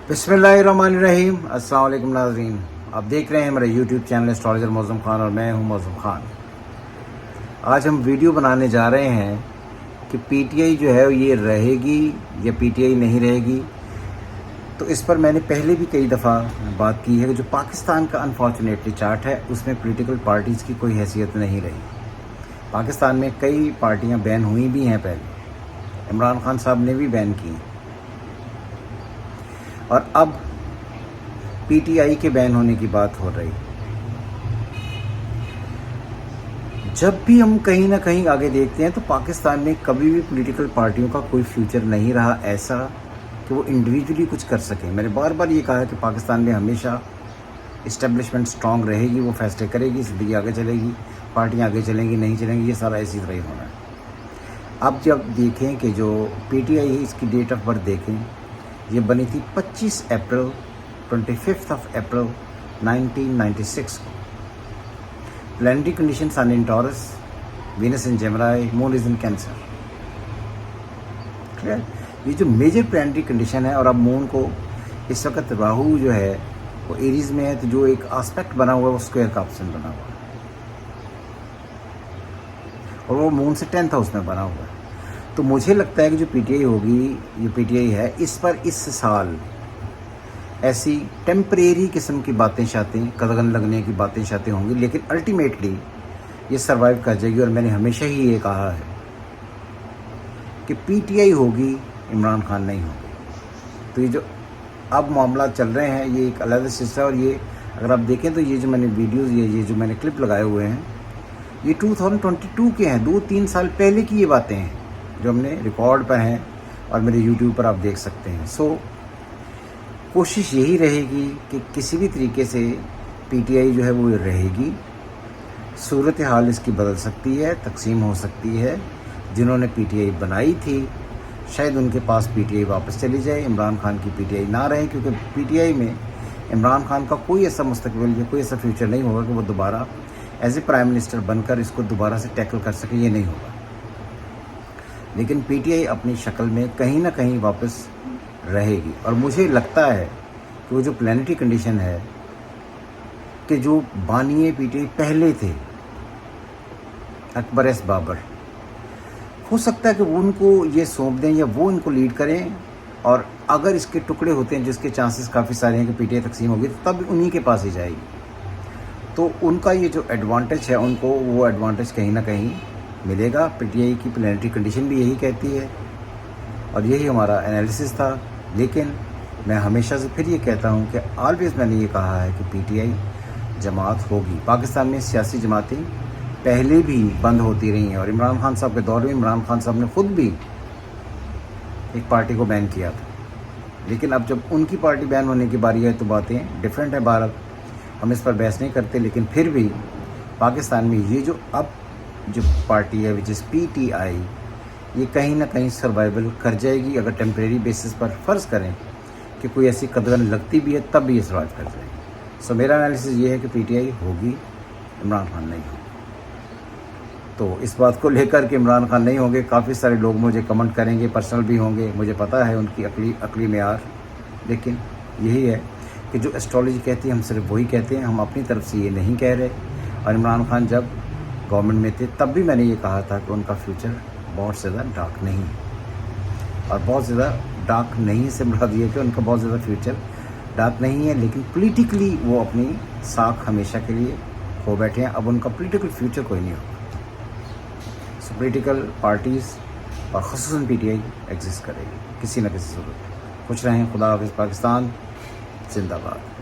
बिस्मिल्लाहिर्रहमानिर्रहीम। अस्सलाम वालेकुम नाज़रीन, आप देख रहे हैं मेरा YouTube channel astrologer Mauzam Khan और मैं हूं मौज़म ख़ान। आज हम वीडियो बनाने जा रहे हैं कि पीटीआई जो है ये रहेगी या पीटीआई नहीं रहेगी। तो इस पर मैंने पहले भी कई दफ़ा बात की है कि जो पाकिस्तान का अनफॉर्चुनेटली चार्ट है उसमें पॉलिटिकल पार्टीज़ की कोई हैसियत नहीं रही। पाकिस्तान में कई पार्टियाँ बैन हुई भी हैं, पहले इमरान खान साहब ने भी बैन की, और अब पीटीआई के बैन होने की बात हो रही। जब भी हम कहीं ना कहीं आगे देखते हैं तो पाकिस्तान में कभी भी पॉलिटिकल पार्टियों का कोई फ्यूचर नहीं रहा ऐसा कि वो इंडिविजुअली कुछ कर सकें। मैंने बार बार ये कहा है कि पाकिस्तान में हमेशा इस्टेब्लिशमेंट स्ट्रांग रहेगी, वो फैसले करेगी, ज़िंदगी आगे चलेगी, पार्टियां आगे चलेंगी नहीं चलेंगी, ये सारा ऐसी तरह ही होना है। अब जब देखें कि जो पीटीआई है इसकी डेट ऑफ बर्थ देखें, ये बनी थी 25 अप्रैल 25 अप्रैल 1996 को। Planetary condition sun in Taurus, Venus in Gemini, moon is in Cancer. Clear? ये जो मेजर प्लैनेटरी कंडीशन है, और अब मून को इस वक्त राहु जो है वो एरीज में है, तो जो एक एस्पेक्ट बना हुआ है वो स्क्वायर का ऑप्शन बना हुआ है, और वो मून से 10th हाउस में बना हुआ है। तो मुझे लगता है कि जो पीटीआई होगी, ये पीटीआई है, इस पर इस साल ऐसी टेम्परेरी किस्म की बातें शातें, कदगन लगने की बातें शातें होंगी, लेकिन अल्टीमेटली ये सर्वाइव कर जाएगी। और मैंने हमेशा ही ये कहा है कि पीटीआई होगी, इमरान खान नहीं होगी। तो ये जो अब मामला चल रहे हैं ये एक अलग सिलसिला है। और ये अगर आप देखें तो ये जो मैंने वीडियोज़, ये जो मैंने क्लिप लगाए हुए हैं, ये 2022 के हैं, 2-3 साल पहले की ये बातें हैं जो हमने रिकॉर्ड पर हैं और मेरे यूट्यूब पर आप देख सकते हैं। सो कोशिश यही रहेगी कि किसी भी तरीके से पीटीआई जो है वो रहेगी। सूरत हाल इसकी बदल सकती है, तकसीम हो सकती है। जिन्होंने पीटीआई बनाई थी शायद उनके पास पीटीआई वापस चली जाए, इमरान खान की पीटीआई ना रहे, क्योंकि पीटीआई में इमरान खान का कोई ऐसा मुस्तकबिल या कोई ऐसा फ्यूचर नहीं होगा कि वो दोबारा एज ए प्राइम मिनिस्टर बनकर इसको दोबारा से टैकल कर सके, ये नहीं होगा। लेकिन पीटीआई अपनी शक्ल में कहीं ना कहीं वापस रहेगी। और मुझे लगता है कि वो जो प्लैनेटरी कंडीशन है कि जो बानिए पीटीआई पहले थे, अकबर एस बाबर, हो सकता है कि वो उनको ये सौंप दें या वो इनको लीड करें। और अगर इसके टुकड़े होते हैं, जिसके चांसेस काफ़ी सारे हैं कि पीटीआई तकसीम होगी, तो तब उन्हीं के पास ही जाएगी। तो उनका ये जो एडवांटेज है, उनको वो एडवांटेज कहीं ना कहीं मिलेगा। पीटीआई की प्लैनेटरी कंडीशन भी यही कहती है और यही हमारा एनालिसिस था। लेकिन मैं हमेशा से फिर ये कहता हूँ कि ऑलवेज मैंने ये कहा है कि पीटीआई जमात होगी। पाकिस्तान में सियासी जमातें पहले भी बंद होती रही हैं, और इमरान खान साहब के दौर में इमरान खान साहब ने ख़ुद भी एक पार्टी को बैन किया था। लेकिन अब जब उनकी पार्टी बैन होने की बारी है तो बातें डिफरेंट है। भारत, हम इस पर बहस नहीं करते, लेकिन फिर भी पाकिस्तान में ये जो अब जो पार्टी है विच इज़ पीटीआई, ये कहीं ना कहीं सर्वाइवल कर जाएगी। अगर टेम्परेरी बेसिस पर फ़र्ज़ करें कि कोई ऐसी कदगन लगती भी है तब भी ये सर्वाइव कर जाएगी। सो मेरा एनालिसिस ये है कि पीटीआई होगी, इमरान खान नहीं होगी। तो इस बात को लेकर के इमरान खान नहीं होंगे, काफ़ी सारे लोग मुझे कमेंट करेंगे, पर्सनल भी होंगे, मुझे पता है उनकी अकली मेयार। लेकिन यही है कि जो एस्ट्रोलॉजी कहती है हम सिर्फ वही कहते हैं, हम अपनी तरफ से ये नहीं कह रहे। और इमरान खान जब गवर्नमेंट में थे तब भी मैंने ये कहा था कि उनका फ्यूचर बहुत ज़्यादा डार्क नहीं है। और बहुत ज़्यादा डार्क नहीं से मुराद ये कि उनका बहुत ज़्यादा फ्यूचर डार्क नहीं है, लेकिन पॉलिटिकली वो अपनी साख हमेशा के लिए खो बैठे हैं। अब उनका पॉलिटिकल फ्यूचर कोई नहीं होगा। सो पॉलिटिकल पार्टीज़ और ख़ुसूसन पीटीआई एग्जिस्ट करेगी किसी न किसी सूरत में। खुश रहें। खुदा हाफ़िज़। पाकिस्तान जिंदाबाद।